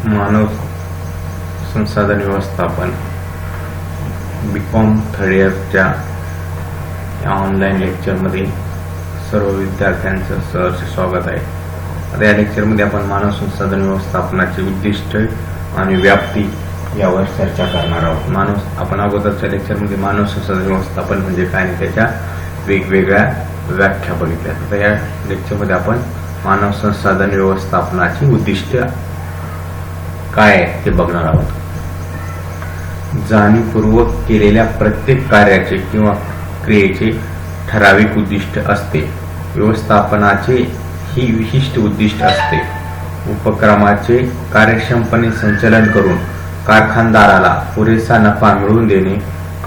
मानव संसाधन व्यवस्थापन BCom third इयरच्या ऑनलाईन लेक्चरमध्ये सर्व विद्यार्थ्यांचं सहर्ष स्वागत आहे. आता या लेक्चरमध्ये आपण मानव संसाधन व्यवस्थापनाचे उद्दिष्ट आणि व्याप्ती यावर चर्चा करणार आहोत. आपण अगोदरच्या लेक्चरमध्ये मानव संसाधन व्यवस्थापन म्हणजे काय आणि त्याच्या वेगवेगळ्या व्याख्या बघितल्या. आता या लेक्चरमध्ये आपण मानव संसाधन व्यवस्थापनाची उद्दिष्ट काय ते बघणार आहोत. जाणीवपूर्वक केलेल्या प्रत्येक कार्याचे किंवा क्रियेचे ठराविक उद्दिष्ट असते. व्यवस्थापनाचे ही विशिष्ट उद्दिष्ट असते. उपक्रमाचे कार्यक्षमपणे संचालन करून कारखानदाराला पुरेसा नफा मिळवून देणे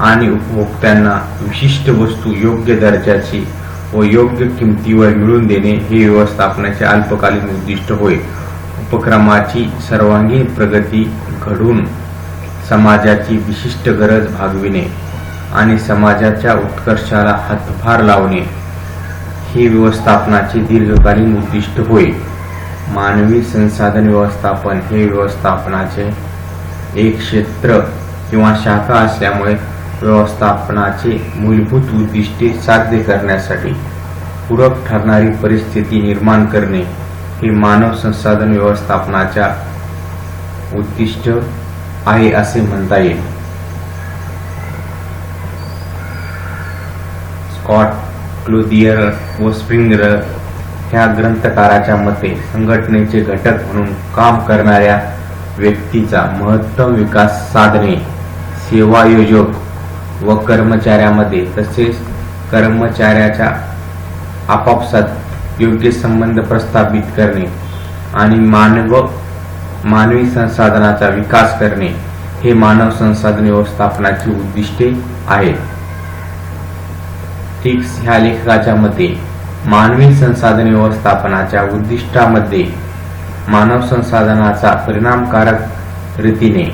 आणि उपभोक्त्यांना विशिष्ट वस्तू योग्य दर्जाची व योग्य किमतीवर मिळवून देणे हे व्यवस्थापनाचे अल्पकालीन उद्दिष्ट होय. उपक्रमाची सर्वांगीण प्रगती घडवून समाजाची विशिष्ट गरज भागविणे आणि समाजाच्या उत्कर्षाला हातभार लावणे हे व्यवस्थापनाचे दीर्घकालीन उद्दिष्ट होय. मानवी संसाधन व्यवस्थापन हे व्यवस्थापनाचे एक क्षेत्र किंवा शाखा असल्यामुळे व्यवस्थापनाचे मूलभूत उद्दिष्टे साध्य करण्यासाठी पूरक ठरणारी परिस्थिती निर्माण करणे हे मानव संसाधन व्यवस्थापनाच्या उद्दिष्ट आहे असे म्हणता येईल. स्कॉट क्लोदियर व स्प्रिंगर ह्या ग्रंथकाराच्या मते संघटनेचे घटक म्हणून काम करणाऱ्या व्यक्तीचा महत्तम विकास साधणे, सेवा योजक व कर्मचाऱ्यामध्ये तसेच कर्मचाऱ्याच्या आपापसात योग्य संबंध प्रस्थापित करणे आणि मानवी संसाधनाचा विकास करणे हे मानव संसाधन व्यवस्थापनाची उद्दिष्टे आहेत. टिक्स ह्या लेखकाच्या मते मानवी संसाधन व्यवस्थापनाच्या उद्दिष्टामध्ये मानव संसाधनाचा परिणामकारक रीतीने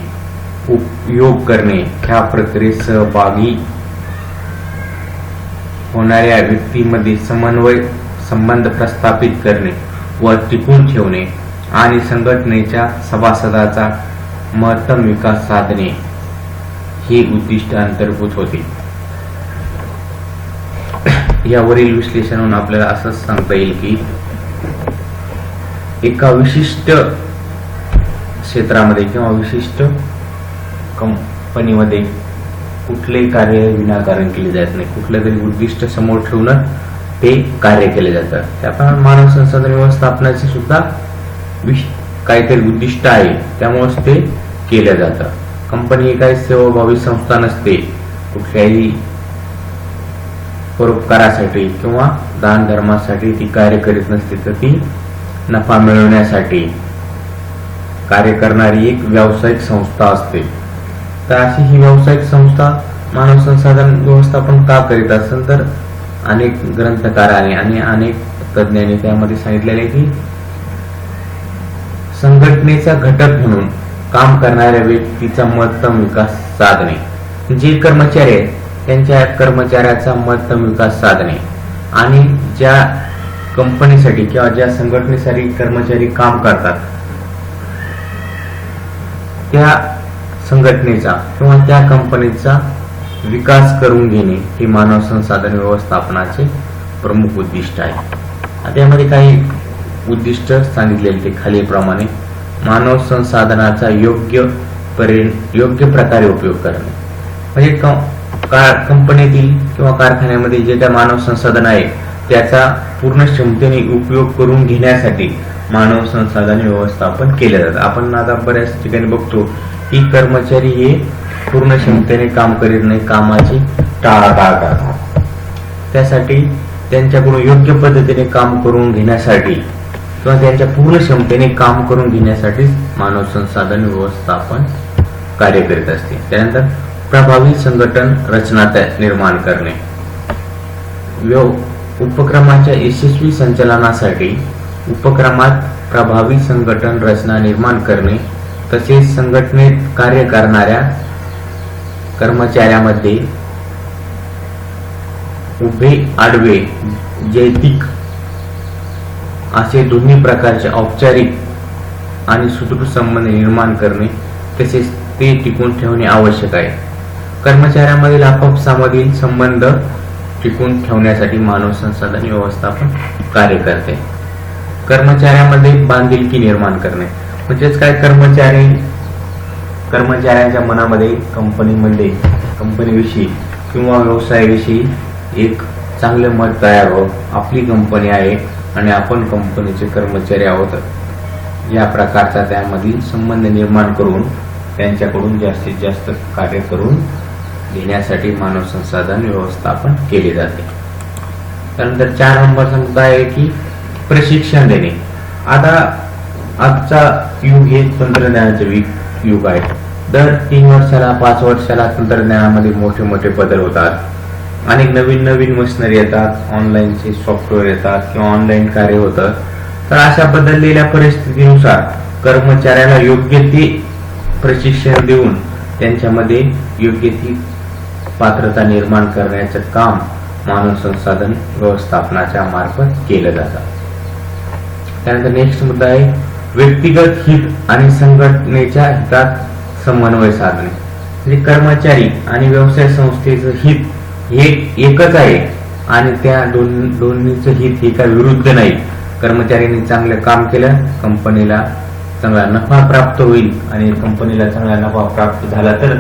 उपयोग करणे, ह्या प्रक्रियेत सहभागी होणाऱ्या व्यक्तींमध्ये समन्वय संबंध प्रस्थापित करणे व टिकून ठेवणे आणि संघटनेच्या सभासदाचा महत्तम विकास साधणे हे उद्दिष्ट अंतर्भूत होते. यावरील विश्लेषणावरून आपल्याला असं सांगता येईल की एका विशिष्ट क्षेत्रामध्ये किंवा विशिष्ट कंपनीमध्ये कुठलेही कार्य विनाकारण केले जात नाही. कुठलं तरी उद्दिष्ट समोर ठेवून ते कार्य केले जातात. त्याप्रमाणे मानव संसाधन व्यवस्थापनाचे सुद्धा काहीतरी उद्दिष्ट आहे, त्यामुळेच ते केलं जातं. कंपनी ही काही सेवाभावी संस्था नसते. कुठल्याही परोपकारासाठी किंवा दान धर्मासाठी ती कार्य करीत नसते, तर ती नफा मिळवण्यासाठी कार्य करणारी एक व्यावसायिक संस्था असते. तर अशी ही व्यावसायिक संस्था मानव संसाधन व्यवस्थापन का करीत असेल, तर अनेक ग्रंथकारांनी आणि अनेक तज्ञांनी त्यामध्ये सांगितलेले आहे की संघटनेचा घटक म्हणून काम करणाऱ्या व्यक्तीचा महत्तम विकास साधणे, जे कर्मचारी आहेत त्यांच्या कर्मचाऱ्याचा महत्तम विकास साधणे आणि ज्या कंपनीसाठी किंवा ज्या संघटनेसाठी कर्मचारी काम करतात त्या संघटनेचा किंवा त्या कंपनीचा विकास करून घेणे हे मानव संसाधन व्यवस्थापनाचे प्रमुख उद्दिष्ट आहे. आता यामध्ये काही उद्दिष्ट सांगितलेले ते खालीलप्रमाणे: मानव संसाधनाचा योग्य प्रकारे उपयोग करणे, म्हणजे कंपनीतील किंवा कारखान्यामध्ये जे काही मानव संसाधन आहे त्याचा पूर्ण क्षमतेने उपयोग करून घेण्यासाठी मानव संसाधन व्यवस्थापन केले जातं. आपण आता बऱ्याच ठिकाणी बघतो की कर्मचारी हे पूर्ण क्षमतेने काम करीत नाही, कामाची टाळाटाळ करतात. त्यासाठी त्यांच्याकडून योग्य पद्धतीने काम करून घेण्यासाठी किंवा त्यांच्या पूर्ण क्षमतेने काम करून घेण्यासाठी मानव संसाधन व्यवस्थापन कार्य करीत असते. त्यानंतर प्रभावी संघटन रचना निर्माण करणे, उपक्रमाच्या यशस्वी संचालनासाठी उपक्रमात प्रभावी संघटन रचना निर्माण करणे, तसेच संघटनेत कार्य करणाऱ्या कर्मचाऱ्यामध्ये उभे आडवे जैतिक असे दोन्ही प्रकारचे औपचारिक आणि सुदृढ संबंध निर्माण करणे तसेच ते टिकून ठेवणे आवश्यक आहे. कर्मचाऱ्यांमधील आपापसामधील संबंध टिकून ठेवण्यासाठी मानव संसाधन व्यवस्थापन कार्य करते. कर्मचाऱ्यांमध्ये बांधिलकी निर्माण करणे म्हणजेच काय, कर्मचाऱ्यांच्या मनामध्ये कंपनीविषयी किंवा व्यवसायाविषयी एक चांगले मत तयार हो. आपली कंपनी आहे आणि आपण कंपनीचे कर्मचारी आहोत या प्रकारचा त्यामधील संबंध निर्माण करून त्यांच्याकडून जास्तीत जास्त कार्य करून घेण्यासाठी मानव संसाधन व्यवस्थापन केले जाते. त्यानंतर 4 नंबरचा मुद्दा आहे की प्रशिक्षण देणे. आता आजचा युग हे तंत्रज्ञानाचे युग आहे. दर 3 वर्षाला 5 वर्षाला तंत्रज्ञानामध्ये मोठे मोठे बदल होतात. अनेक नवीन मशिनरी येतात, ऑनलाईनचे सॉफ्टवेअर येतात किंवा ऑनलाईन कार्य होतं. तर अशा बदललेल्या परिस्थितीनुसार कर्मचाऱ्याला योग्य ते प्रशिक्षण देऊन त्यांच्यामध्ये योग्य ती पात्रता निर्माण करण्याचं काम मानव संसाधन व्यवस्थापनाच्या मार्फत केलं जातं. त्यानंतर नेक्स्ट मुद्दा आहे व्यक्तिगत हित आणि संघटनेच्या हितात समन्वय साधणे. म्हणजे कर्मचारी आणि व्यवसाय संस्थेचं हित हे एकच आहे आणि त्या दोन्हीचं हित हे काय विरुद्ध नाही. कर्मचाऱ्यांनी चांगलं काम केलं, कंपनीला चांगला नफा प्राप्त होईल आणि कंपनीला चांगला नफा प्राप्त झाला तर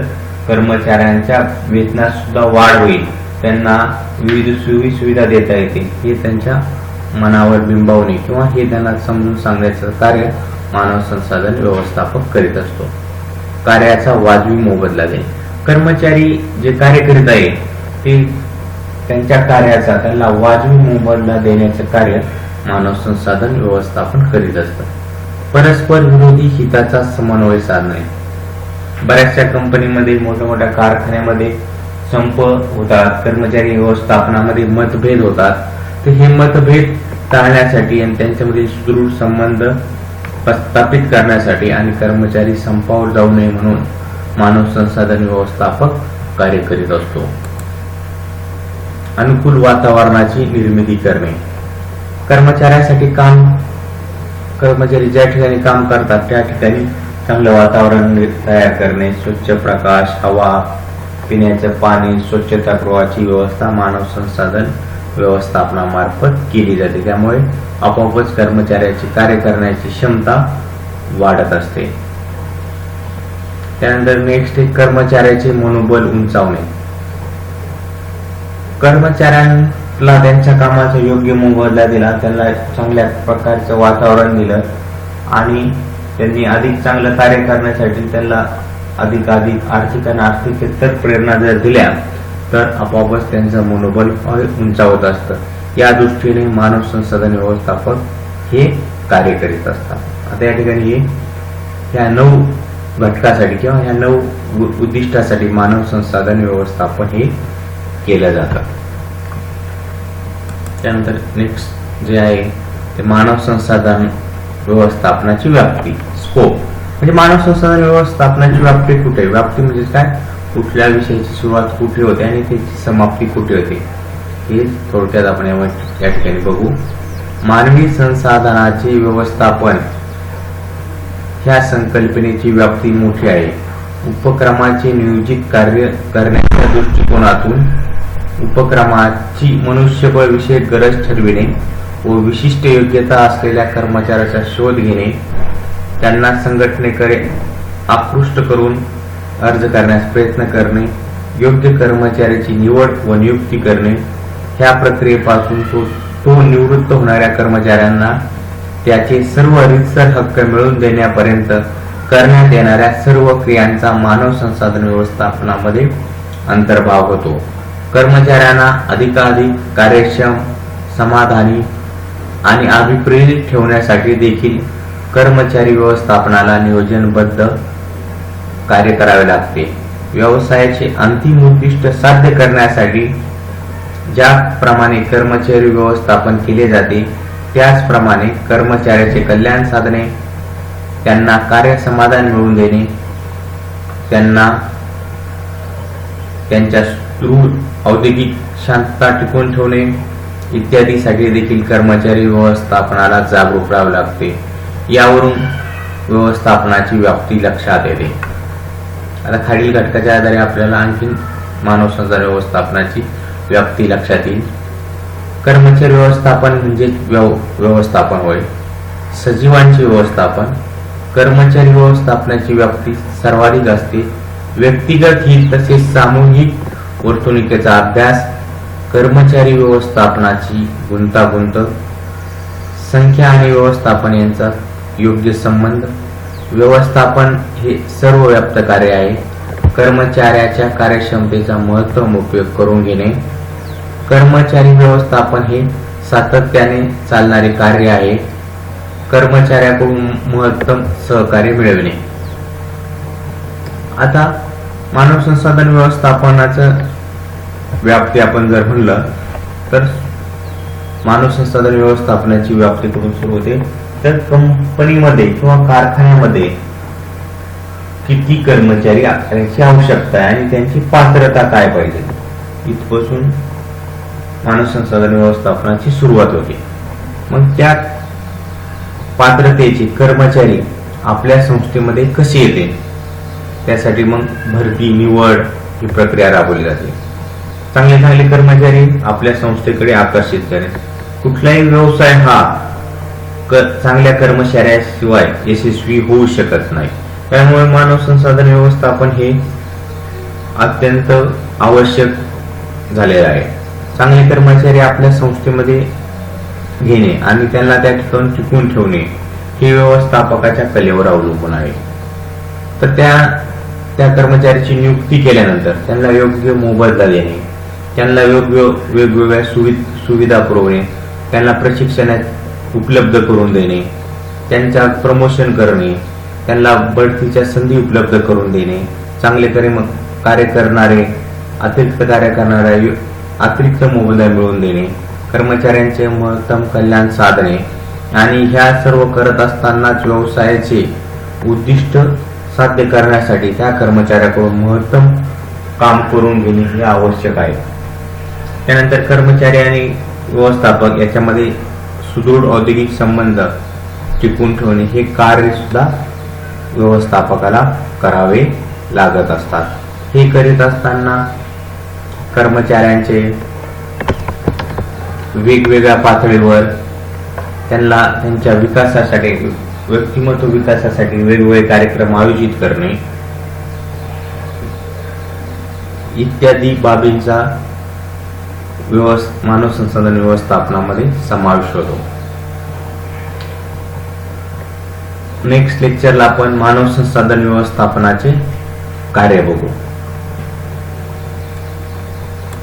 कर्मचाऱ्यांच्या वेतनात सुद्धा वाढ होईल, त्यांना विविध सुविधा देता येते. हे त्यांच्या मनावर बिंबवणे किंवा हे त्यांना समजून सांगण्याचं कार्य मानव संसाधन व्यवस्थापक करीत असतो. कार्याचा वाजवी मोबदला देणे. कर्मचारी जे कार्य करीत आहे ते त्यांच्या कार्याचा त्यांना वाजवी मोबदला देण्याचे कार्य मानव संसाधन व्यवस्थापन करीत असतं. परस्पर विरोधी हिताचा समन्वय साधणे. बऱ्याचशा कंपनीमध्ये मोठ्या कारखान्यामध्ये संप होतात, कर्मचारी व्यवस्थापनामध्ये मतभेद होतात. तर हे मतभेद टाळण्यासाठी आणि त्यांच्यामध्ये सुदृढ संबंध प्रस्थापित करण्यासाठी आणि कर्मचारी संपावर जाऊ नये म्हणून मानव संसाधन व्यवस्थापक कार्य करीत असतो. अनुकूल वातावरणाची निर्मिती करणे. कर्मचारी ज्या ठिकाणी काम करतात त्या ठिकाणी चांगलं वातावरण तयार करणे, स्वच्छ प्रकाश, हवा, पिण्याचे पाणी, स्वच्छतागृहाची व्यवस्था मानव संसाधन व्यवस्थापनामार्फत केली जाते. त्यामुळे आपोआपच कर्मचाऱ्याची कार्य करण्याची क्षमता वाढत असते. त्यानंतर नेक्स्ट आहे कर्मचाऱ्याचे मनोबल उंचावणे. कर्मचाऱ्यांना त्यांच्या कामाचा योग्य मोबदला दिला, त्यांना चांगल्या प्रकारचं वातावरण दिलं आणि त्यांनी अधिक चांगलं कार्य करण्यासाठी त्यांना अधिक आर्थिक प्रेरणा जर दिल्या तर आपोआपच त्यांचं मनोबल उंचावत असतं. या दृष्टीने मानव संसाधन व्यवस्थापक हे कार्य करीत असतात. आता या ठिकाणी ह्या 9 घटकासाठी किंवा ह्या 9 उद्दिष्टासाठी मानव संसाधन व्यवस्थापन हे केलं जातं. त्यानंतर नेक्स्ट जे आहे ते मानव संसाधन व्यवस्थापनाची व्याप्ती, स्कोप. म्हणजे मानव संसाधन व्यवस्थापनाची व्याप्ती कुठे? व्याप्ती म्हणजे काय, कुठल्या विषयाची सुरुवात कुठे होते आणि त्याची समाप्ती कुठे होते हे थोडक्यात आपण या ठिकाणी बघू. मानवी संसाधनाचे व्यवस्थापन ह्या संकल्पनेची व्याप्ती मोठी आहे. उपक्रमाचे नियोजित कार्य करण्याच्या दृष्टिकोनातून उपक्रमाची मनुष्यबळ विषयक गरज ठरविणे व विशिष्ट योग्यता असलेल्या कर्मचाऱ्याचा शोध घेणे, त्यांना संघटनेकडे आकृष्ट करून अर्ज करण्यास प्रयत्न करणे, योग्य कर्मचाऱ्याची निवड व नियुक्ती करणे, ह्या प्रक्रियेपासून तो निवृत्त होणाऱ्या कर्मचाऱ्यांना त्याचे सर्व रीतसर हक्क मिळवून देण्यापर्यंत करण्यात येणाऱ्या सर्व क्रियांचा मानव संसाधन व्यवस्थापनामध्ये अंतर्भाव होतो. कर्मचाऱ्यांना अधिकाधिक कार्यक्षम, समाधानी आणि अभिप्रेरित ठेवण्यासाठी देखील कर्मचारी व्यवस्थापनाला नियोजनबद्ध कार्य करावे लागते. व्यवसायाचे अंतिम उद्दिष्ट साध्य करण्यासाठी ज्याप्रमाणे कर्मचारी व्यवस्थापन केले जाते त्याचप्रमाणे कर्मचाऱ्याचे कल्याण साधणे, त्यांना कार्य समाधान मिळवून देणे, त्यांना त्यांच्या सुदृढ औद्योगिक शांतता टिकवून ठेवणे इत्यादीसाठी देखील कर्मचारी व्यवस्थापनाला जागरूक राहावे लागते. यावरून व्यवस्थापनाची व्याप्ती लक्षात येते. आता खालील घटकाच्या आधारे आपल्याला आणखी मानव संसाधन व्यवस्थापनाची व्याप्ती लक्षात येईल. कर्मचारी व्यवस्थापन म्हणजे व्यवस्थापन होय. सजीवांचे व्यवस्थापन. कर्मचारी व्यवस्थापनाची व्याप्ती सर्वाधिक असते. व्यक्तिगत हित तसेच सामूहिक वर्तणुकीचा अभ्यास. कर्मचारी व्यवस्थापनाची गुंतागुंत. संख्या आणि व्यवस्थापन यांचा योग्य संबंध. व्यवस्थापन हे सर्वव्याप्त कार्य आहे. कर्मचाऱ्याच्या कार्यक्षमतेचा महत्तम उपयोग करून घेणे. कर्मचारी व्यवस्थापन हे सातत्याने चालणारे कार्य आहे. कर्मचाऱ्याकडून महत्तम सहकार्य मिळविणे. आता मानव संसाधन व्यवस्थापनाचं व्याप्ती आपण जर म्हणलं तर मानव संसाधन व्यवस्थापनाची व्याप्ती कुठून सुरू होते तर कंपनीमध्ये किंवा कारखान्यामध्ये किती कर्मचारी असण्याची आवश्यकता आहे आणि त्यांची पात्रता काय पाहिजे इथपासून मानव संसाधन व्यवस्थापनाची सुरुवात होते. मग त्या पात्रतेचे कर्मचारी आपल्या संस्थेमध्ये कसे येते त्यासाठी मग भरती निवड ही प्रक्रिया राबवली जाते. चांगले कर्मचारी आपल्या संस्थेकडे आकर्षित करणे. कुठलाही व्यवसाय हा चांगल्या कर्मचाऱ्याशिवाय यशस्वी होऊ शकत नाही. त्यामुळे मानव संसाधन व्यवस्थापन हे अत्यंत आवश्यक झालेलं आहे. चांगले कर्मचारी आपल्या संस्थेमध्ये घेणे आणि त्यांना त्या ठिकाणी टिकवून ठेवणे हे व्यवस्थापकाच्या कलेवर अवलंबून आहे. तर त्या कर्मचाऱ्याची नियुक्ती केल्यानंतर त्यांना योग्य मोबदला देणे, त्यांना योग्य वेगवेगळ्या सुविधा पुरवणे, त्यांना प्रशिक्षणात उपलब्ध करून देणे, त्यांच्या प्रमोशन करणे, त्यांना बढतीच्या संधी उपलब्ध करून देणे, चांगले कार्य करणारे अतिरिक्त कार्य करणारे अतिरिक्त मोबदला मिळवून देणे, कर्मचाऱ्यांचे महत्तम कल्याण साधणे आणि ह्या सर्व करत असतानाच व्यवसायाचे उद्दिष्ट साध्य करण्यासाठी त्या कर्मचाऱ्याकडून महत्तम काम करून घेणे हे आवश्यक आहे. त्यानंतर कर्मचारी आणि व्यवस्थापक याच्यामध्ये सुदृढ औद्योगिक संबंध टिकवून ठेवणे हे कार्य सुद्धा व्यवस्थापकाला करावे लागत असतात. हे करीत असताना कर्मचाऱ्यांचे वेगवेगळ्या पातळीवर त्यांना त्यांच्या विकासासाठी व्यक्तिमत्व विकासासाठी वेगवेगळे कार्यक्रम आयोजित करणे इत्यादी बाबींचा मानव संसाधन व्यवस्थापनामध्ये समावेश होतो. नेक्स्ट लेक्चरला आपण मानव संसाधन व्यवस्थापनाचे कार्य बघू.